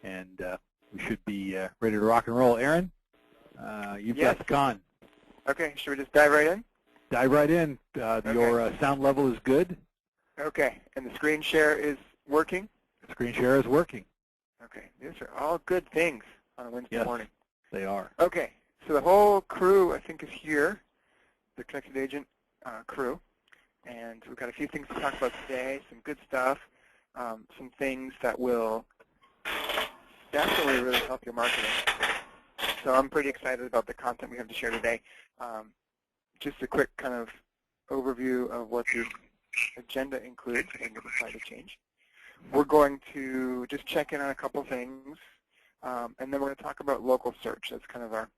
and we should be ready to rock and roll. Aaron, you've got the con. Okay, should we just dive right in? Dive right in. Your sound level is good. Okay, and the screen share is working? The screen share is working. Okay, these are all good things on a Wednesday morning. They are. Okay, so the whole crew, I think, is here, the Connected Agent crew. And we've got a few things to talk about today, some good stuff, some things that will definitely really help your marketing. So I'm pretty excited about the content we have to share today. Just a quick kind of overview of what the agenda includes, and we'll decide to change. We're going to just check in on a couple things, and then we're going to talk about local search. That's kind of our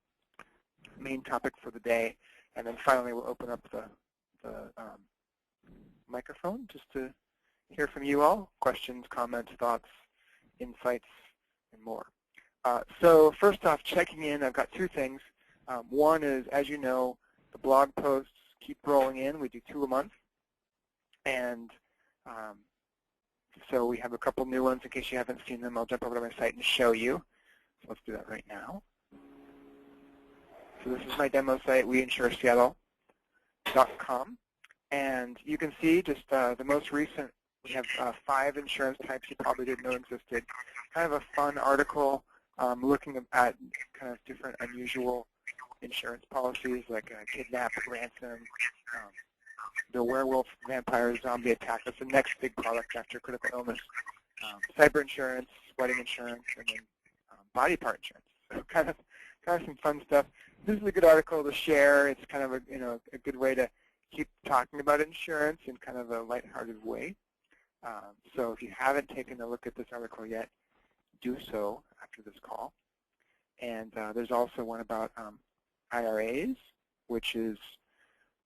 main topic for the day. And then finally, we'll open up the microphone just to hear from you all, questions, comments, thoughts, insights, and more. So first off, checking in, I've got two things. One is, as you know, the blog posts keep rolling in. We do 2 a month. And so we have a couple new ones. In case you haven't seen them, I'll jump over to my site and show you. So let's do that right now. So this is my demo site, WeInsureSeattle.com. And you can see just the most recent, we have 5 insurance types you probably didn't know existed. Kind of a fun article looking at kind of different unusual insurance policies like kidnap, ransom, the werewolf, vampire, zombie attack. That's the next big product after critical illness. Cyber insurance, wedding insurance, and then body part insurance. So kind of some fun stuff. This is a good article to share. It's kind of a good way to keep talking about insurance in kind of a lighthearted way. So if you haven't taken a look at this article yet, do so after this call. And there's also one about IRAs, which is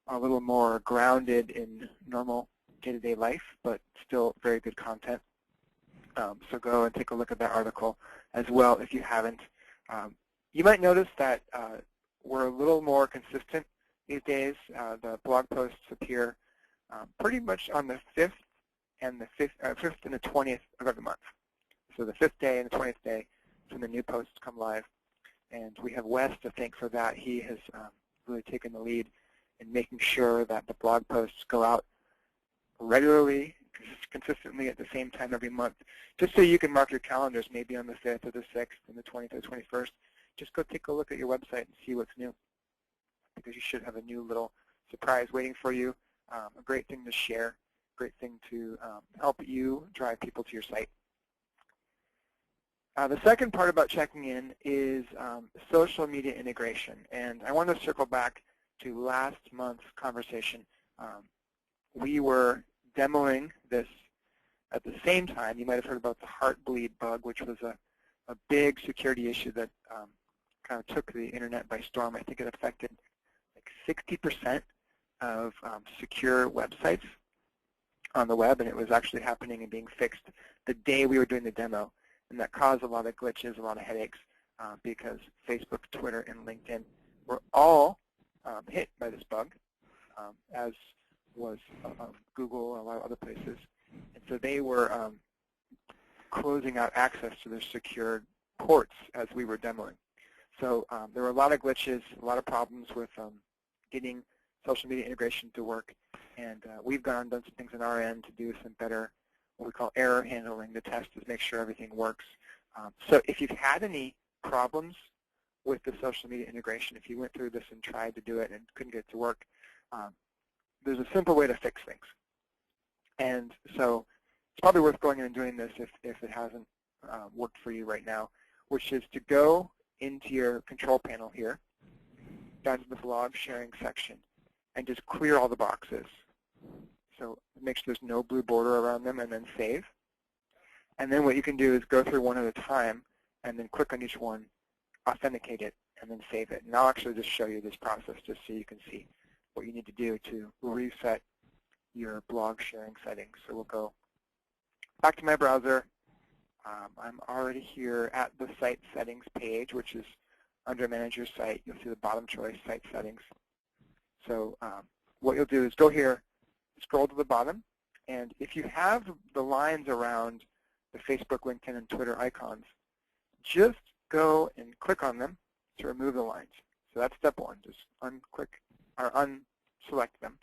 a little more grounded in normal day-to-day life, but still very good content. So go and take a look at that article as well if you haven't. You might notice that we're a little more consistent these days. The blog posts appear pretty much on the 5th and the 5th and the 20th of every month. So the 5th day and the 20th day is when the new posts come live. And we have Wes to thank for that. He has really taken the lead in making sure that the blog posts go out regularly, consistently at the same time every month, just so you can mark your calendars maybe on the 5th or the 6th and the 20th or the 21st. Just go take a look at your website and see what's new, because you should have a new little surprise waiting for you, a great thing to share, great thing to help you drive people to your site. The second part about checking in is social media integration. And I want to circle back to last month's conversation. We were demoing this at the same time. You might have heard about the Heartbleed bug, which was a big security issue that kind of took the internet by storm. I think it affected like 60% of secure websites on the web, and it was actually happening and being fixed the day we were doing the demo. And that caused a lot of glitches, a lot of headaches, because Facebook, Twitter, and LinkedIn were all hit by this bug, as was Google and a lot of other places. And so they were closing out access to their secured ports as we were demoing. So there were a lot of glitches, a lot of problems with getting social media integration to work. And we've gone and done some things on our end to do some better, what we call error handling, to test to make sure everything works. So if you've had any problems with the social media integration, if you went through this and tried to do it and couldn't get it to work, there's a simple way to fix things. And so it's probably worth going in and doing this if it hasn't worked for you right now, which is to go into your control panel here, down to the blog sharing section, and just clear all the boxes. So make sure there's no blue border around them, and then save. And then what you can do is go through one at a time, and then click on each one, authenticate it, and then save it. And I'll actually just show you this process just so you can see what you need to do to reset your blog sharing settings. So we'll go back to my browser. I'm already here at the site settings page, which is under Manager Site. You'll see the bottom choice, Site Settings. So what you'll do is go here, scroll to the bottom, and if you have the lines around the Facebook, LinkedIn, and Twitter icons, just go and click on them to remove the lines. So that's step one. Just unselect them.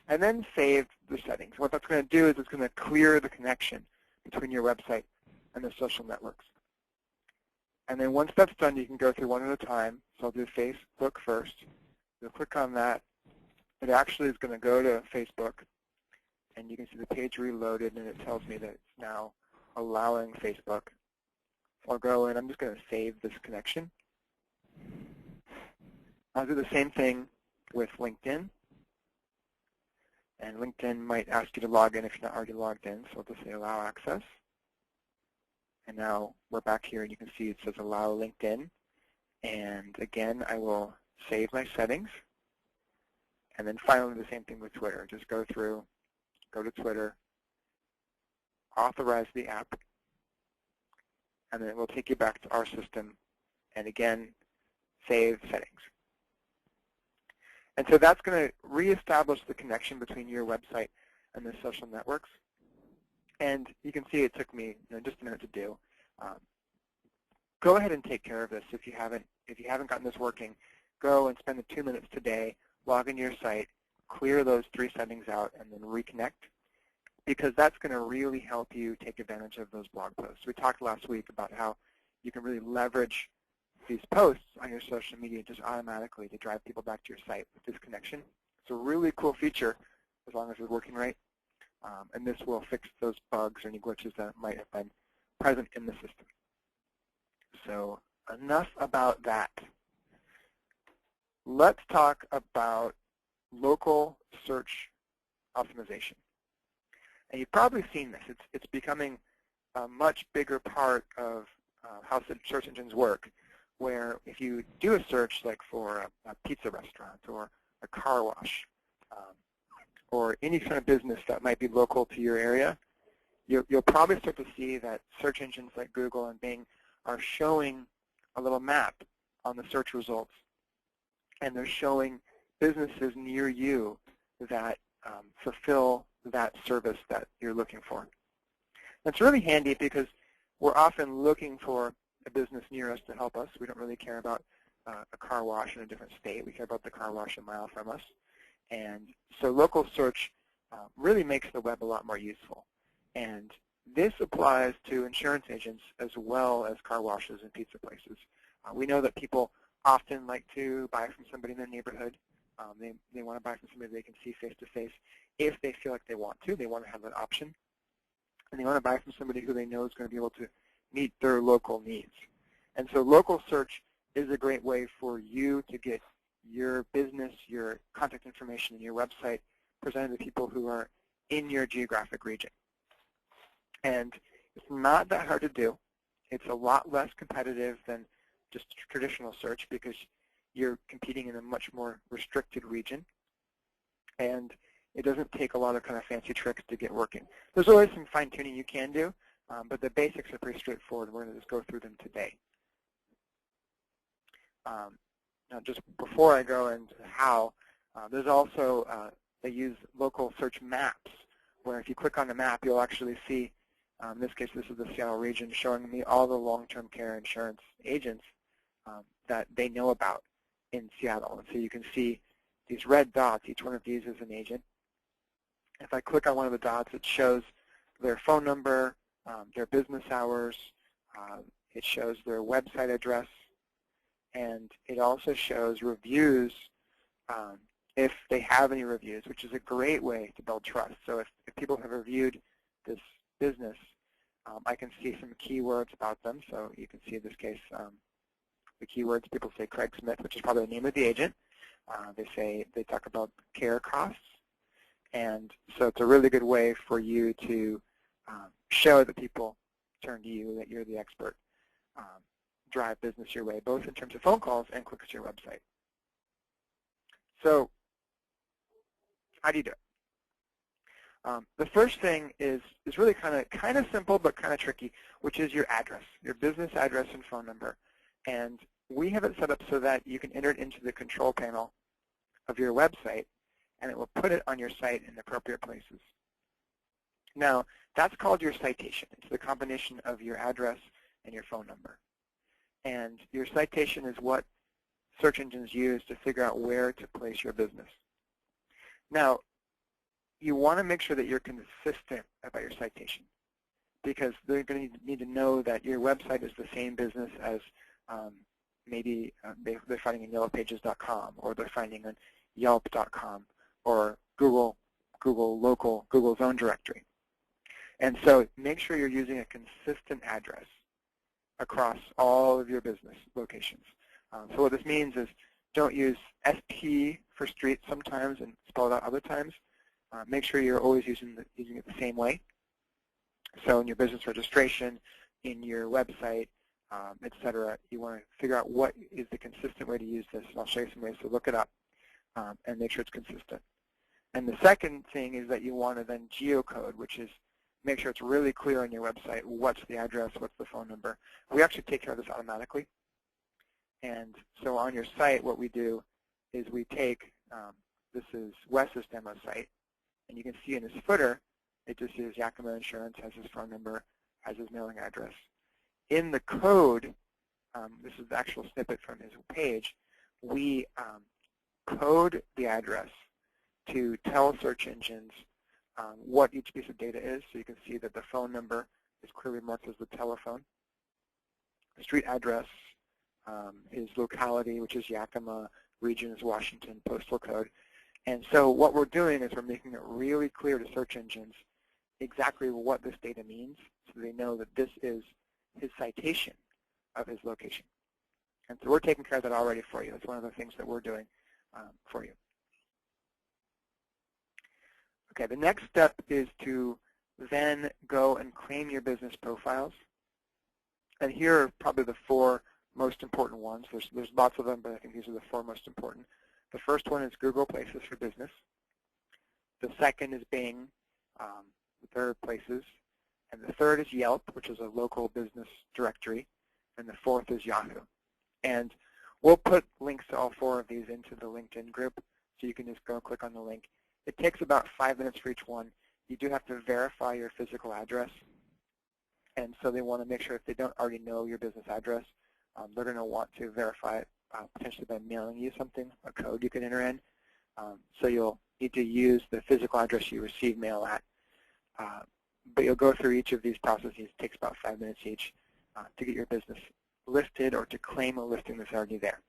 And then save the settings. What that's going to do is it's going to clear the connection between your website and the social networks. And then once that's done, you can go through one at a time. So I'll do Facebook first. You'll click on that. It actually is going to go to Facebook. And you can see the page reloaded, and it tells me that it's now allowing Facebook. So I'll go in. I'm just going to save this connection. I'll do the same thing with LinkedIn. And LinkedIn might ask you to log in if you're not already logged in. So I'll just say allow access. And now we're back here, and you can see it says allow LinkedIn. And again, I will save my settings. And then finally, the same thing with Twitter. Just go through, go to Twitter, authorize the app, and then it will take you back to our system. And again, save settings. And so that's going to reestablish the connection between your website and the social networks. And you can see it took me just a minute to do. Go ahead and take care of this if you haven't gotten this working. Go and spend the 2 minutes today, log into your site, clear those 3 settings out, and then reconnect, because that's going to really help you take advantage of those blog posts. We talked last week about how you can really leverage these posts on your social media just automatically to drive people back to your site with this connection. It's a really cool feature as long as it's working right. And this will fix those bugs or any glitches that might have been present in the system. So enough about that. Let's talk about local search optimization. And you've probably seen this. It's becoming a much bigger part of how search engines work, where if you do a search like for a pizza restaurant or a car wash, or any kind of business that might be local to your area, you'll probably start to see that search engines like Google and Bing are showing a little map on the search results. And they're showing businesses near you that fulfill that service that you're looking for. That's really handy because we're often looking for a business near us to help us. We don't really care about a car wash in a different state. We care about the car wash a mile from us. And so local search really makes the web a lot more useful. And this applies to insurance agents as well as car washes and pizza places. We know that people often like to buy from somebody in their neighborhood. They want to buy from somebody they can see face-to-face if they feel like they want to. They want to have that option. And they want to buy from somebody who they know is going to be able to meet their local needs. And so local search is a great way for you to get your business, your contact information, and your website presented to people who are in your geographic region. And it's not that hard to do. It's a lot less competitive than just traditional search because you're competing in a much more restricted region. And it doesn't take a lot of kind of fancy tricks to get working. There's always some fine-tuning you can do, but the basics are pretty straightforward. We're going to just go through them today. Now, just before I go into how, there's also, they use local search maps, where if you click on the map, you'll actually see, in this case, this is the Seattle region, showing me all the long-term care insurance agents that they know about in Seattle. And so you can see these red dots. Each one of these is an agent. If I click on one of the dots, it shows their phone number, their business hours, it shows their website address, and it also shows reviews if they have any reviews, which is a great way to build trust. So if people have reviewed this business, I can see some keywords about them. So you can see in this case, the keywords, people say Craig Smith, which is probably the name of the agent. They talk about care costs. And so it's a really good way for you to show that people turn to you, that you're the expert. Drive business your way, both in terms of phone calls and clicks to your website. So how do you do it? The first thing is really kind of simple but kind of tricky, which is your address, your business address and phone number. And we have it set up so that you can enter it into the control panel of your website, and it will put it on your site in the appropriate places. Now, that's called your citation. It's the combination of your address and your phone number. And your citation is what search engines use to figure out where to place your business. Now, you want to make sure that you're consistent about your citation, because they're going to need to know that your website is the same business as maybe they're finding on yellowpages.com, or they're finding on yelp.com, or Google's own directory. And so make sure you're using a consistent address across all of your business locations. So what this means is don't use SP for street sometimes and spell it out other times. Make sure you're always using it the same way. So in your business registration, in your website, etc., you want to figure out what is the consistent way to use this. I'll show you some ways to look it up and make sure it's consistent. And the second thing is that you want to then geocode, which is make sure it's really clear on your website what's the address, what's the phone number. We actually take care of this automatically. And so on your site, what we do is we take, this is Wes's demo site, and you can see in his footer, it just says Yakima Insurance, has his phone number, has his mailing address. In the code, this is the actual snippet from his page, we code the address to tell search engines what each piece of data is. So you can see that the phone number is clearly marked as the telephone. The street address is locality, which is Yakima, region is Washington, postal code. And so what we're doing is we're making it really clear to search engines exactly what this data means, so they know that this is his citation of his location. And so we're taking care of that already for you. That's one of the things that we're doing for you. Okay, the next step is to then go and claim your business profiles. And here are probably the four most important ones. There's lots of them, but I think these are the four most important. The first one is Google Places for Business. The second is Bing. The third, Places. And the third is Yelp, which is a local business directory. And the fourth is Yahoo. And we'll put links to all four of these into the LinkedIn group, so you can just go click on the link. It takes about 5 minutes for each one. You do have to verify your physical address. And so they want to make sure if they don't already know your business address, they're going to want to verify it potentially by mailing you something, a code you can enter in. So you'll need to use the physical address you receive mail at. But you'll go through each of these processes. It takes about 5 minutes each to get your business listed or to claim a listing that's already there.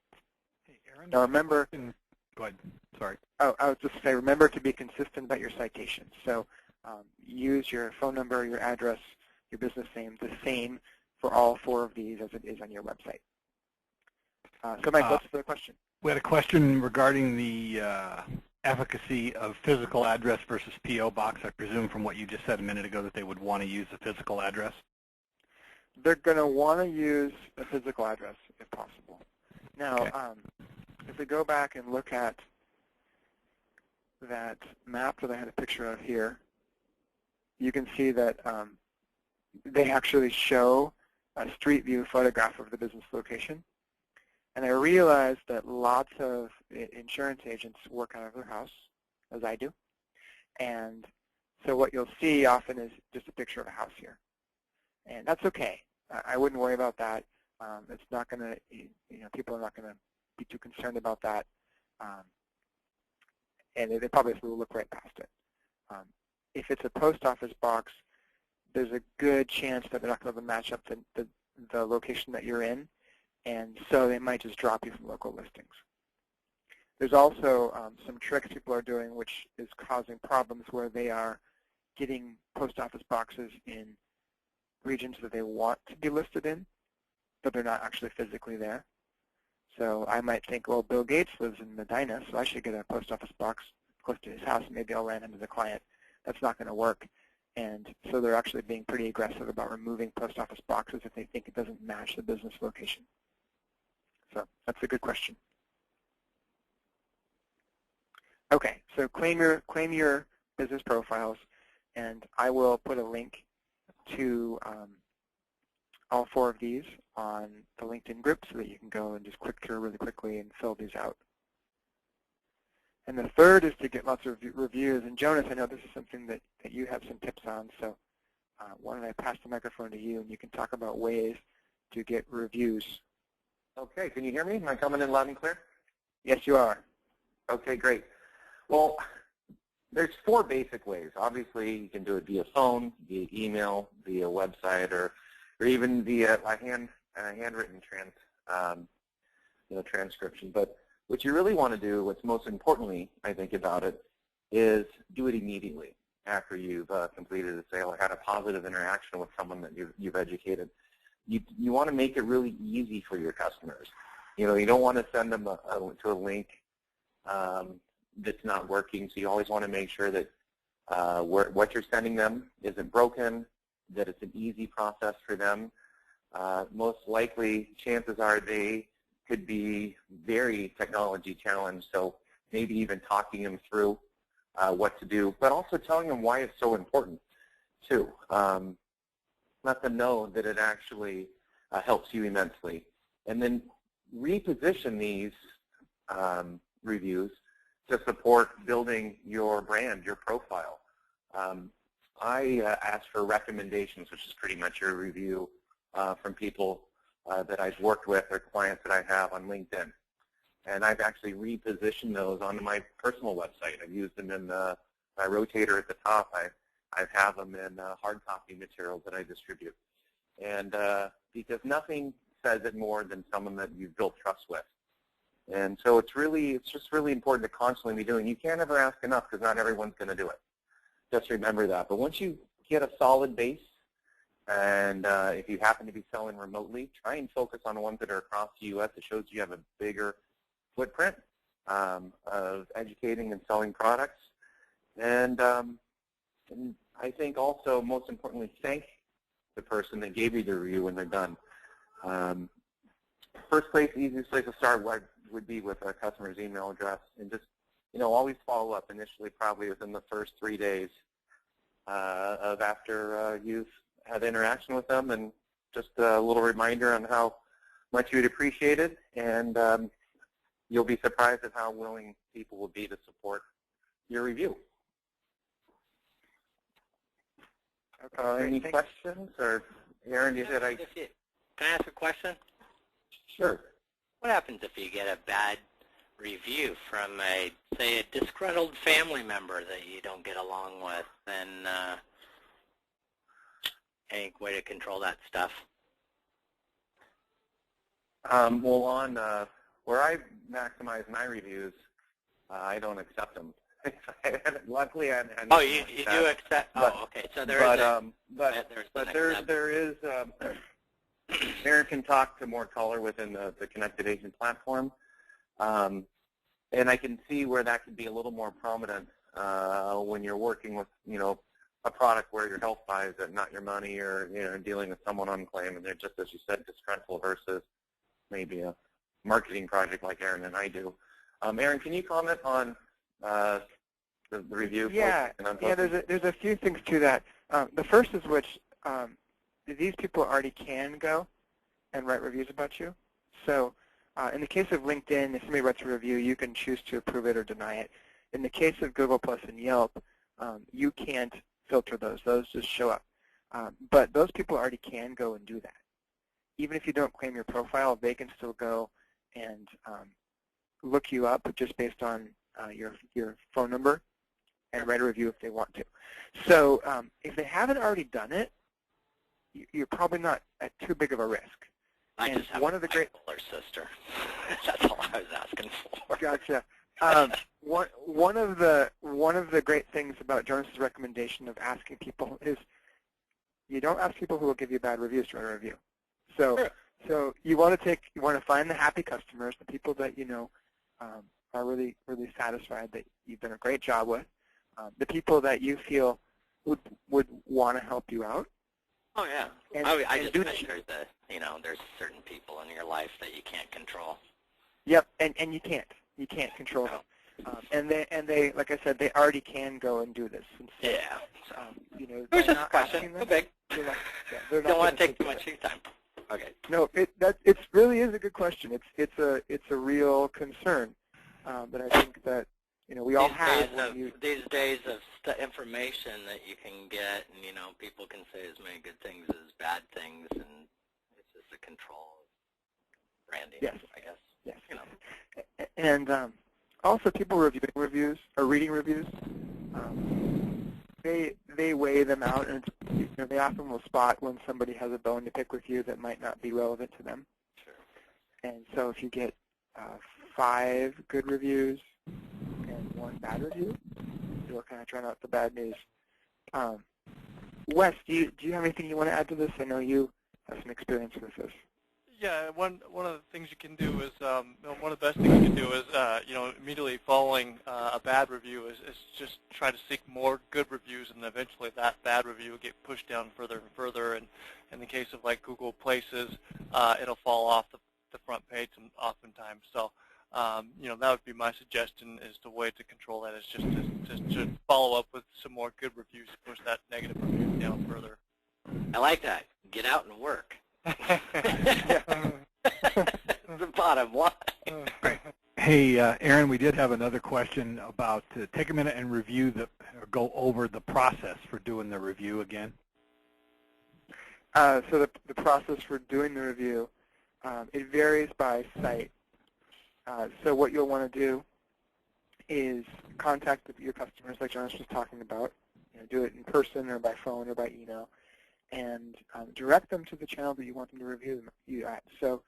Hey, Aaron, now remember, go ahead. Sorry. Oh, I was just saying, remember to be consistent about your citations. So use your phone number, your address, your business name the same for all four of these as it is on your website. So Mike, what's the question? We had a question regarding the efficacy of physical address versus P.O. box. I presume from what you just said a minute ago that they would want to use the physical address. They're going to want to use a physical address if possible. Now, okay. If we go back and look at that map that I had a picture of here, you can see that they actually show a street view photograph of the business location. And I realized that lots of insurance agents work out of their house, as I do. And so what you'll see often is just a picture of a house here. And that's okay. I wouldn't worry about that. It's not going to, people are not going to be too concerned about that. And they probably will look right past it. If it's a post office box, there's a good chance that they're not going to match up the location that you're in. And so they might just drop you from local listings. There's also some tricks people are doing which is causing problems where they are getting post office boxes in regions that they want to be listed in, but they're not actually physically there. So I might think, well, Bill Gates lives in Medina, so I should get a post office box close to his house, and maybe I'll land him as a client. That's not going to work. And so they're actually being pretty aggressive about removing post office boxes if they think it doesn't match the business location. So that's a good question. Okay, so claim your business profiles, and I will put a link to all four of these on the LinkedIn group so that you can go and just click through really quickly and fill these out. And the third is to get lots of reviews. And Jonas, I know this is something that you have some tips on, so why don't I pass the microphone to you, and you can talk about ways to get reviews Okay, can you hear me? Am I coming in loud and clear? Yes, you are. Okay, great. Well, there's 4 basic ways. Obviously, you can do it via phone, via email, via website, or even via a handwritten transcription. But what you really want to do, what's most importantly, I think, about it, is do it immediately after you've completed a sale or had a positive interaction with someone that you've educated. You want to make it really easy for your customers. You don't want to send them to a link that's not working, so you always want to make sure that what you're sending them isn't broken, that it's an easy process for them. Most likely, chances are they could be very technology challenged, so maybe even talking them through what to do, but also telling them why it's so important, too. Let them know that it actually helps you immensely. And then reposition these reviews to support building your brand, your profile. I ask for recommendations, which is pretty much your review from people that I've worked with or clients that I have on LinkedIn. And I've actually repositioned those onto my personal website. I've used them in my rotator at the top. I have them in hard copy materials that I distribute. And because nothing says it more than someone that you've built trust with. And so it's just really important to constantly be doing. You can't ever ask enough because not everyone's going to do it. Just remember that. But once you get a solid base, and if you happen to be selling remotely, try and focus on the ones that are across the U.S. It shows you have a bigger footprint of educating and selling products. And I think also, most importantly, thank the person that gave you the review when they're done. First place, easiest place to start would be with a customer's email address, and just always follow up initially, probably within the first 3 days of after you've had interaction with them, and just a little reminder on how much you'd appreciate it, and you'll be surprised at how willing people will be to support your review. Any questions? Or Aaron, you said Can I ask a question? Sure. What happens if you get a bad review from say, a disgruntled family member that you don't get along with, and any way to control that stuff? Well, on where I maximize my reviews, I don't accept them. Luckily, I oh, you do accept. Oh, okay. So there is. Aaron can talk to more color within the Connected Agent platform, and I can see where that could be a little more prominent when you're working with a product where your health buys it, not your money, or dealing with someone on claim, and they're just, as you said, disgruntled versus maybe a marketing project like Aaron and I do. Aaron, can you comment on the review? Yeah, there's a few things to that. The first is which these people already can go and write reviews about you. So in the case of LinkedIn, if somebody writes a review, you can choose to approve it or deny it. In the case of Google Plus and Yelp, you can't filter those. Those just show up. But those people already can go and do that. Even if you don't claim your profile, they can still go and look you up just based on your phone number and write a review if they want to. So if they haven't already done it, you're probably not at too big of a risk. I just have a bipolar sister. That's all I was asking for. Gotcha. One of the great things about Jonas's recommendation of asking people is you don't ask people who will give you bad reviews to write a review. So sure. So you want to find the happy customers, the people that are really satisfied that you've done a great job with, the people that you feel would want to help you out. Oh yeah, I just measure that there's certain people in your life that you can't control. Yep, and you can't control them. And they, like I said, they already can go and do this. And so, yeah. So. It was just a question. Go big. Don't want to take too much of your time. Okay. No, it really is a good question. It's a real concern that I think that we all have. These days of information that you can get, and people can say as many good things as bad things, and it's just a control. branding, Yes. I guess. Yes. You know. And also, people reviewing reviews or reading reviews, they weigh them out, and they often will spot when somebody has a bone to pick with you that might not be relevant to them. Sure. And so, if you get 5 good reviews and 1 bad review, you'll kind of drown out the bad news. Wes, do you have anything you want to add to this? I know you have some experience with this. Yeah, one of the things you can do is one of the best things you can do is immediately following a bad review is just try to seek more good reviews, and eventually that bad review will get pushed down further and further. And in the case of like Google Places, it'll fall off the front page oftentimes. So that would be my suggestion, is the way to control that is just to follow up with some more good reviews to push that negative review down further. I like that. Get out and work. The bottom line. Great. Hey, Aaron, we did have another question about take a minute and review or go over the process for doing the review again. So the process for doing the review, it varies by site. So what you'll want to do is contact your customers, like Jonas was talking about. Do it in person or by phone or by email, and direct them to the channel that you want them to review you at. So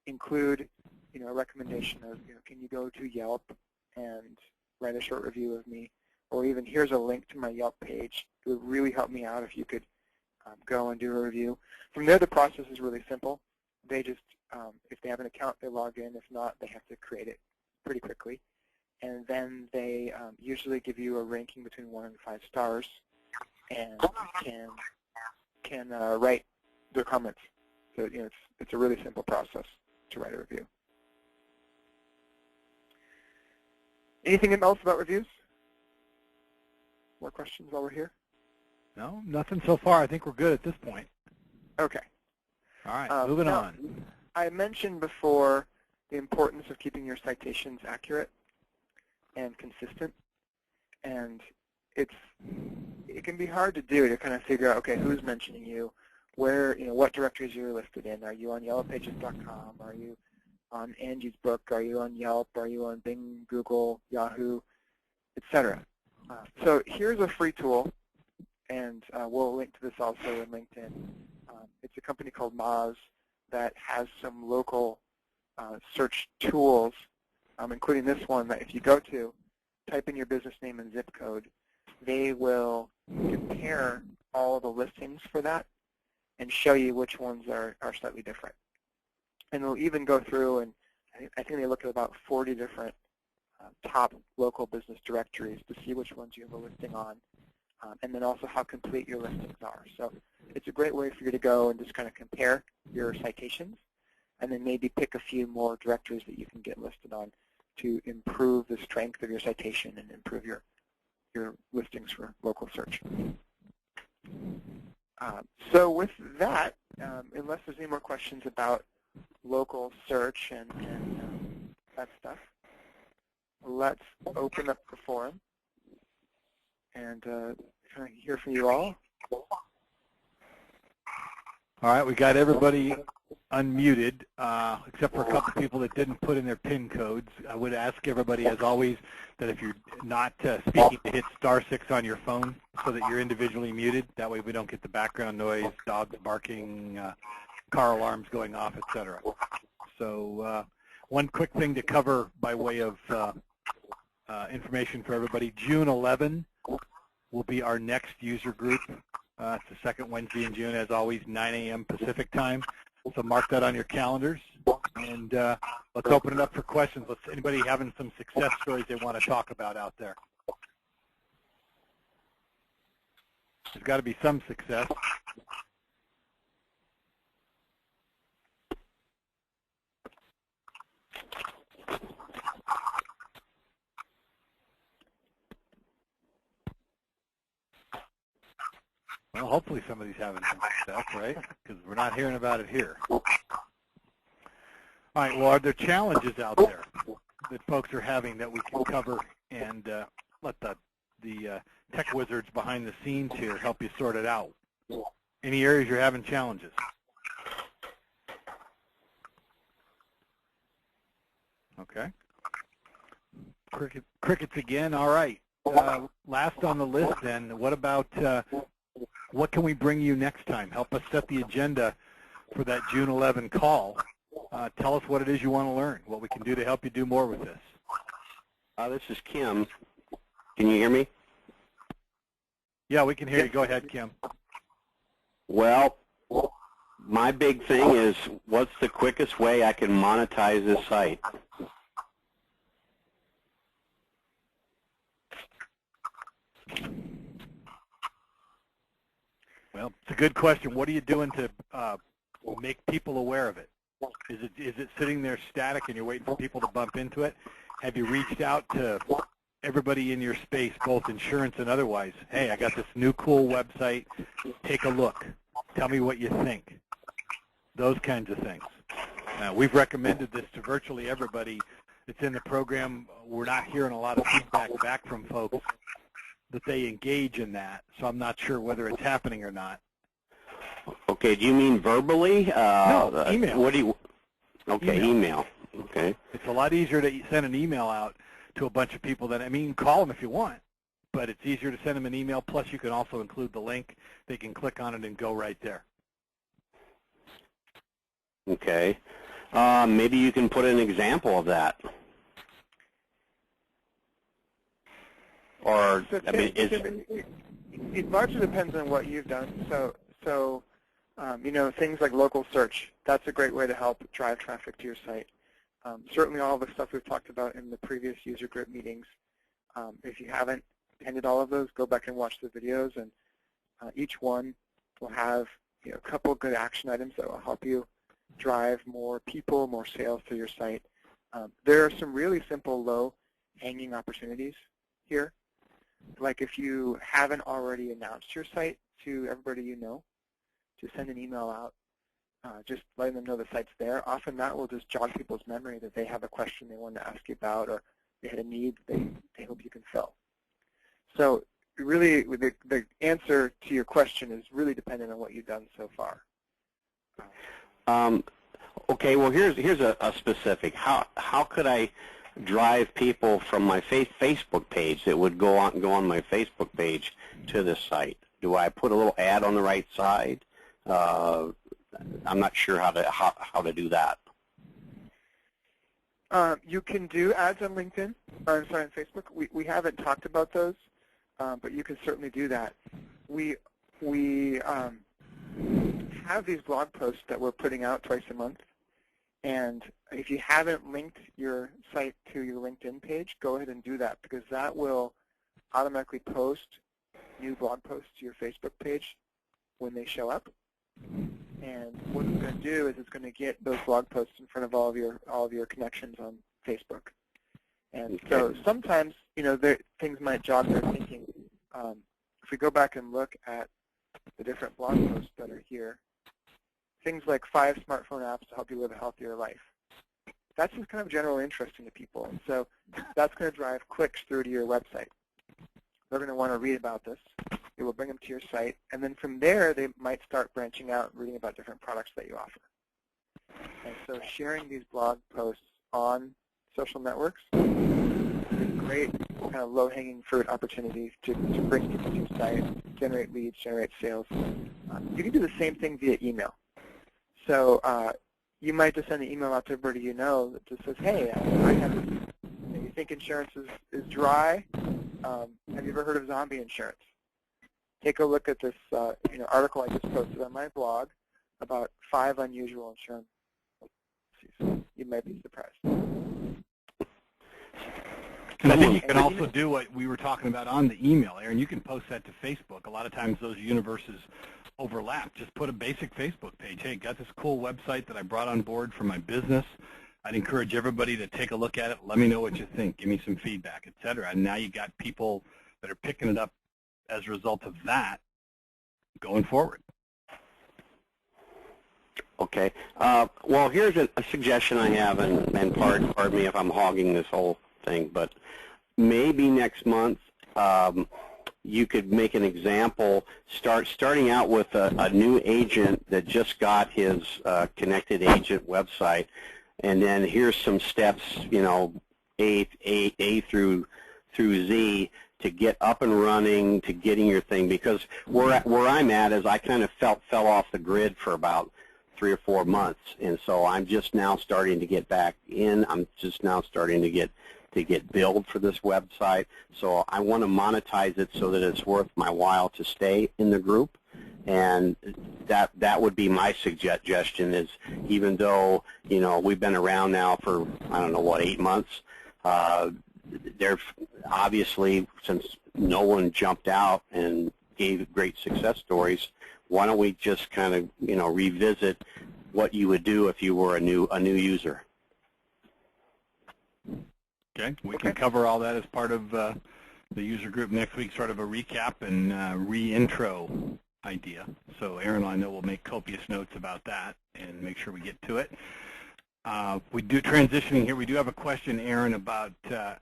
include, a recommendation of, can you go to Yelp and write a short review of me, or even here's a link to my Yelp page. It would really help me out if you could go and do a review. From there, the process is really simple. They just, if they have an account, they log in. If not, they have to create it pretty quickly. And then they usually give you a ranking between 1 and 5 stars, and can write their comments. So it's a really simple process to write a review. Anything else about reviews? More questions while we're here? No, nothing so far. I think we're good at this point. Okay. All right, moving on. I mentioned before the importance of keeping your citations accurate and consistent, and it can be hard to do, to kind of figure out, okay, who's mentioning you, where, what directories you're listed in. Are you on yellowpages.com? Are you on Angie's book? Are you on Yelp? Are you on Bing, Google, Yahoo, etc.? So here's a free tool, and we'll link to this also in LinkedIn. It's a company called Moz that has some local search tools, including this one that if you go to, type in your business name and zip code, they will compare all of the listings for that and show you which ones are slightly different. And they'll even go through, and I think they look at about 40 different top local business directories to see which ones you have a listing on, and then also how complete your listings are. So it's a great way for you to go and just kind of compare your citations, and then maybe pick a few more directories that you can get listed on to improve the strength of your citation and improve your listings for local search. So with that, unless there's any more questions about local search and that stuff, let's open up the forum and kind of hear from you all. All right, we got everybody unmuted, except for a couple people that didn't put in their PIN codes. I would ask everybody, as always, that if you're not speaking, to hit *6 on your phone so that you're individually muted. That way we don't get the background noise, dogs barking, car alarms going off, etc. So one quick thing to cover by way of information for everybody. June 11 will be our next user group. It's the second Wednesday in June, as always, 9 a.m. Pacific time. So mark that on your calendars, and let's open it up for questions. Anybody having some success stories they want to talk about out there? There's got to be some success. Well, hopefully somebody's having some success, right? Because we're not hearing about it here. All right, well, are there challenges out there that folks are having that we can cover and let the tech wizards behind the scenes here help you sort it out? Any areas you're having challenges? Okay. Crickets again. All right. Last on the list then, what about what can we bring you next time? Help us set the agenda for that June 11 call. Tell us what it is you want to learn, what we can do to help you do more with this. This is Kim. Can you hear me? Yeah, we can hear you. Go ahead, Kim. Well, my big thing is what's the quickest way I can monetize this site? Well, it's a good question. What are you doing to make people aware of it? Is it sitting there static and you're waiting for people to bump into it? Have you reached out to everybody in your space, both insurance and otherwise? Hey, I got this new cool website. Take a look. Tell me what you think. Those kinds of things. We've recommended this to virtually everybody that's in the program. We're not hearing a lot of feedback back from folks that they engage in that, so I'm not sure whether it's happening or not. Okay, do you mean verbally? No, email. What do you? Okay, email. Okay. It's a lot easier to send an email out to a bunch of people than, I mean, you can call them if you want, but it's easier to send them an email. Plus, you can also include the link. They can click on it and go right there. Okay. Maybe you can put an example of that. Or, So I mean, it largely depends on what you've done. So you know, things like local search, that's a great way to help drive traffic to your site. Certainly all the stuff we've talked about in the previous user group meetings. If you haven't attended all of those, go back and watch the videos, and each one will have a couple of good action items that will help you drive more people, more sales to your site. There are some really simple, low-hanging opportunities here. Like if you haven't already announced your site to everybody you know, to send an email out, just letting them know the site's there. Often that will just jog people's memory that they have a question they want to ask you about, or they had a need they hope you can fill. So really, the answer to your question is really dependent on what you've done so far. Okay, well here's a specific. How could I drive people from my Facebook page that would go on my Facebook page to this site? Do I put a little ad on the right side? I'm not sure how to do that. You can do ads on LinkedIn, or sorry, on Facebook. We haven't talked about those, but you can certainly do that. We have these blog posts that we're putting out twice a month, and if you haven't linked your site to your LinkedIn page, go ahead and do that, because that will automatically post new blog posts to your Facebook page when they show up. And what it's going to do is it's going to get those blog posts in front of all of your connections on Facebook. And so sometimes, things might jog their thinking. If we go back and look at the different blog posts that are here, things like 5 smartphone apps to help you live a healthier life. That's just kind of general interesting to people. And so that's going to drive clicks through to your website. They're going to want to read about this. It will bring them to your site. And then from there, they might start branching out and reading about different products that you offer. And so sharing these blog posts on social networks is a great kind of low-hanging fruit opportunity to bring people to your site, generate leads, generate sales. You can do the same thing via email. So you might just send an email out to everybody you know that just says, hey, I have this, you think insurance is dry? Have you ever heard of zombie insurance? Take a look at this article I just posted on my blog about 5 unusual insurance policies. You might be surprised. And I think you can also do what we were talking about on the email, Aaron. You can post that to Facebook. A lot of times those universes overlap. Just put a basic Facebook page. Hey, got this cool website that I brought on board for my business. I'd encourage everybody to take a look at it. Let me know what you think. Give me some feedback, et cetera. And now you got people that are picking it up as a result of that going forward. Okay. Well, here's a suggestion I have, and pardon me if I'm hogging this whole thing, but maybe next month you could make an example, starting out with a new agent that just got his Connected Agent website, and then here's some steps, you know, A through Z to get up and running, to getting your thing. Because where I'm at is I kind of fell off the grid for about 3 or 4 months, and so I'm just now starting to get back in. I'm just now starting to get billed for this website. So I want to monetize it so that it's worth my while to stay in the group. And that would be my suggestion, is even though, you know, we've been around now for, I don't know, what, 8 months, there's obviously, since no one jumped out and gave great success stories, why don't we just kind of, you know, revisit what you would do if you were a new user? Okay, we can cover all that as part of the user group next week, sort of a recap and re-intro idea. So Aaron, I know, will make copious notes about that and make sure we get to it. We do transitioning here. We do have a question, Aaron, about to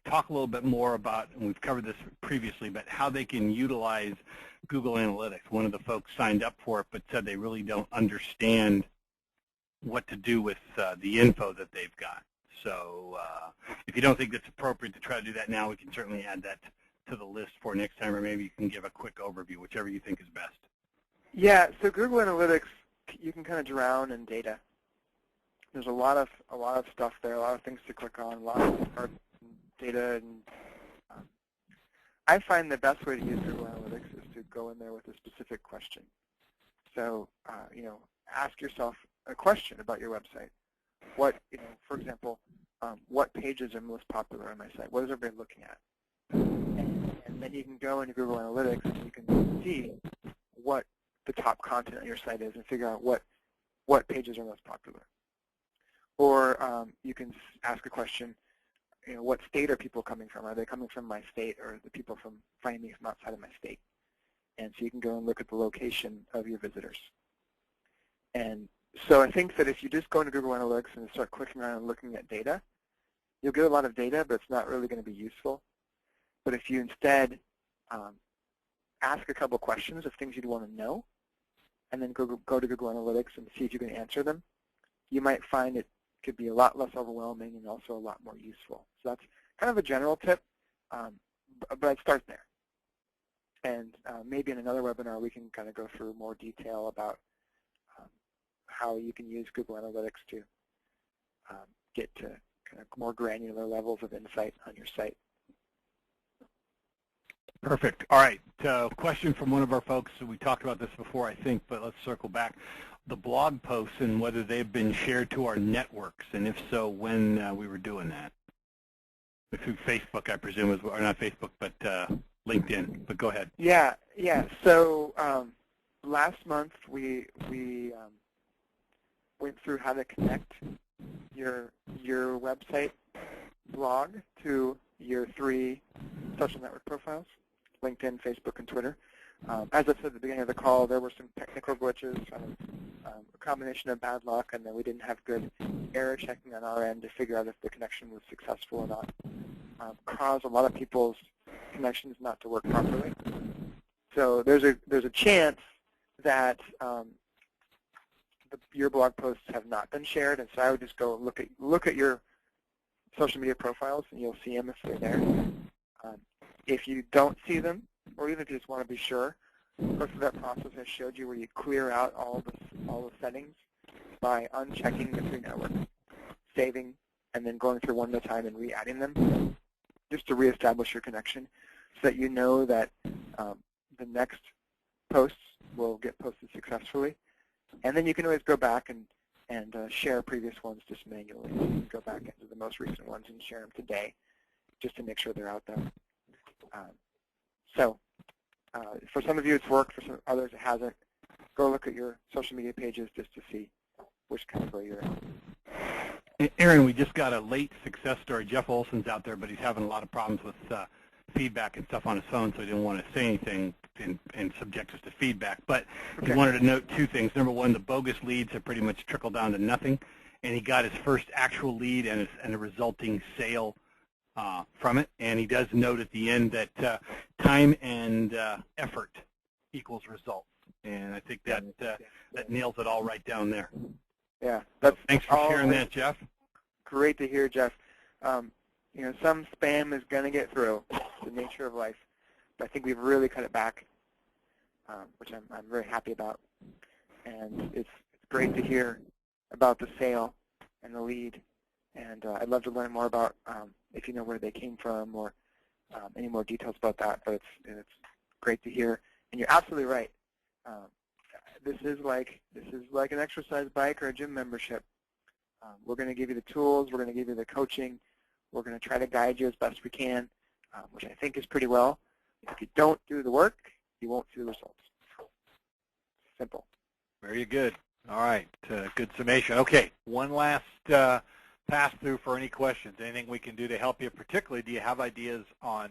talk a little bit more about, and we've covered this previously, but how they can utilize Google Analytics. One of the folks signed up for it but said they really don't understand what to do with the info that they've got. So if you don't think it's appropriate to try to do that now, we can certainly add that to the list for next time, or maybe you can give a quick overview, whichever you think is best. Yeah, so Google Analytics, you can kind of drown in data. There's a lot of stuff there, a lot of things to click on, a lot of data, and I find the best way to use Google Analytics is to go in there with a specific question. So, you know, ask yourself a question about your website. What, you know, for example, what pages are most popular on my site? What is everybody looking at? And then you can go into Google Analytics and you can see what the top content on your site is and figure out what pages are most popular. Or you can ask a question, you know, what state are people coming from? Are they coming from my state, or are the people finding me from outside of my state? And so you can go and look at the location of your visitors. And so I think that if you just go into Google Analytics and start clicking around and looking at data, you'll get a lot of data, but it's not really going to be useful. But if you instead ask a couple questions of things you'd want to know, and then go to Google Analytics and see if you can answer them, you might find it could be a lot less overwhelming and also a lot more useful. So that's kind of a general tip, but I'd start there. And maybe in another webinar we can kind of go through more detail about how you can use Google Analytics to get to kind of more granular levels of insight on your site. Perfect. All right. Question from one of our folks. So we talked about this before, I think, but let's circle back. The blog posts and whether they've been shared to our networks, and if so, when we were doing that. Through Facebook, I presume, or not Facebook, but LinkedIn. But go ahead. Yeah. So last month we went through how to connect your website blog to your 3 social network profiles: LinkedIn, Facebook, and Twitter. As I said at the beginning of the call, there were some technical glitches, a combination of bad luck, and then we didn't have good error checking on our end to figure out if the connection was successful or not. Caused a lot of people's connections not to work properly. So there's a chance that your blog posts have not been shared, and so I would just go look at your social media profiles, and you'll see them if they're there. If you don't see them, or even if you just want to be sure, go through that process I showed you where you clear out all the settings by unchecking the 3 networks, saving, and then going through one at a time and re-adding them, just to reestablish your connection so that you know that the next posts will get posted successfully. And then you can always go back and share previous ones just manually. You can go back into the most recent ones and share them today just to make sure they're out there. So for some of you it's worked, for some others it hasn't. Go look at your social media pages just to see which category you're in. Aaron, we just got a late success story. Jeff Olson's out there, but he's having a lot of problems with feedback and stuff on his phone, so he didn't want to say anything and subject us to feedback. But he wanted to note 2 things. Number 1, the bogus leads have pretty much trickled down to nothing, and he got his first actual lead and a resulting sale from it. And he does note at the end that time and effort equals results. And I think that nails it all right down there. Yeah, that's Thanks for sharing always that, Jeff. great to hear, Jeff. You know, some spam is going to get through. It's the nature of life. But I think we've really cut it back, which I'm very happy about. And it's great to hear about the sale and the lead. And I'd love to learn more about if you know where they came from or any more details about that. But it's great to hear. And you're absolutely right. This is like an exercise bike or a gym membership. We're going to give you the tools. We're going to give you the coaching. We're going to try to guide you as best we can, which I think is pretty well. If you don't do the work, you won't see the results. Simple. Very good. All right. Good summation. Okay. One last pass through for any questions. Anything we can do to help you? Particularly, do you have ideas on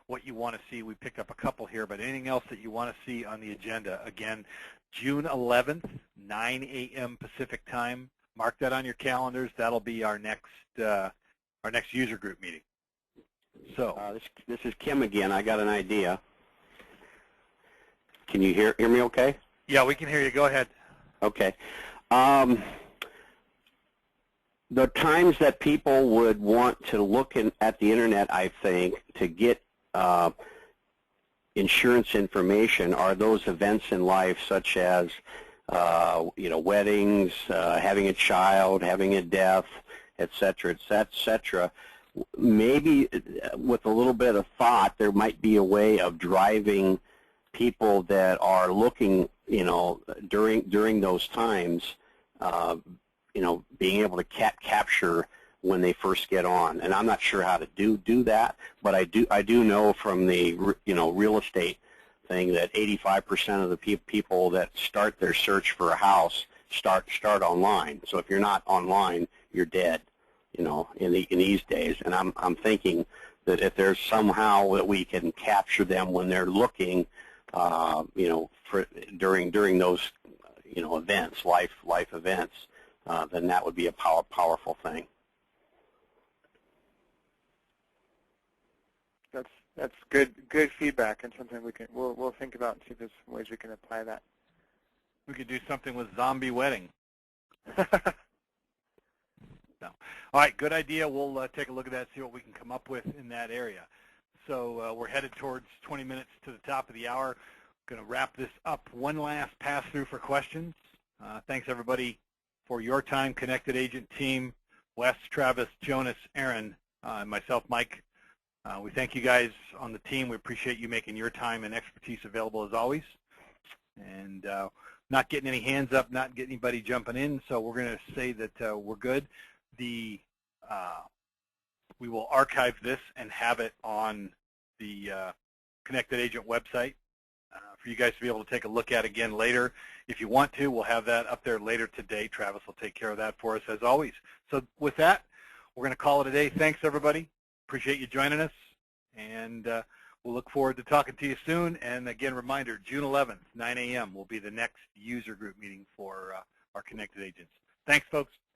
what you want to see? We picked up a couple here, but anything else that you want to see on the agenda? Again, June 11th, 9 a.m. Pacific time. Mark that on your calendars. That'll be our next user group meeting. So this is Kim again. I got an idea. Can you hear me okay? yeah, we can hear you. Go ahead. Okay. The times that people would want to look at the internet, I think, to get insurance information are those events in life such as weddings, having a child, having a death, et cetera, et cetera. Maybe with a little bit of thought, there might be a way of driving people that are looking, during those times, being able to capture when they first get on. And I'm not sure how to do that, but I do know from the real estate thing that 85% of the people that start their search for a house start online. So if you're not online, you're dead, in these days. And I'm thinking that if there's somehow that we can capture them when they're looking, during those events, life events, then that would be a powerful thing. That's good feedback, and something we'll think about and see if there's ways we can apply that. We could do something with zombie wedding. No. All right, good idea. We'll take a look at that, see what we can come up with in that area. So we're headed towards 20 minutes to the top of the hour. Going to wrap this up. One last pass through for questions. Thanks everybody for your time, Connected Agent team, Wes, Travis, Jonas, Aaron, and myself, Mike. We thank you guys on the team. We appreciate you making your time and expertise available as always. And not getting any hands up, not getting anybody jumping in, so we're going to say that we're good. We will archive this and have it on the Connected Agent website for you guys to be able to take a look at again later. If you want to, we'll have that up there later today. Travis will take care of that for us as always. So with that, we're going to call it a day. Thanks, everybody. Appreciate you joining us, and we'll look forward to talking to you soon. And again, reminder, June 11th, 9 a.m. will be the next user group meeting for our Connected Agents. Thanks, folks.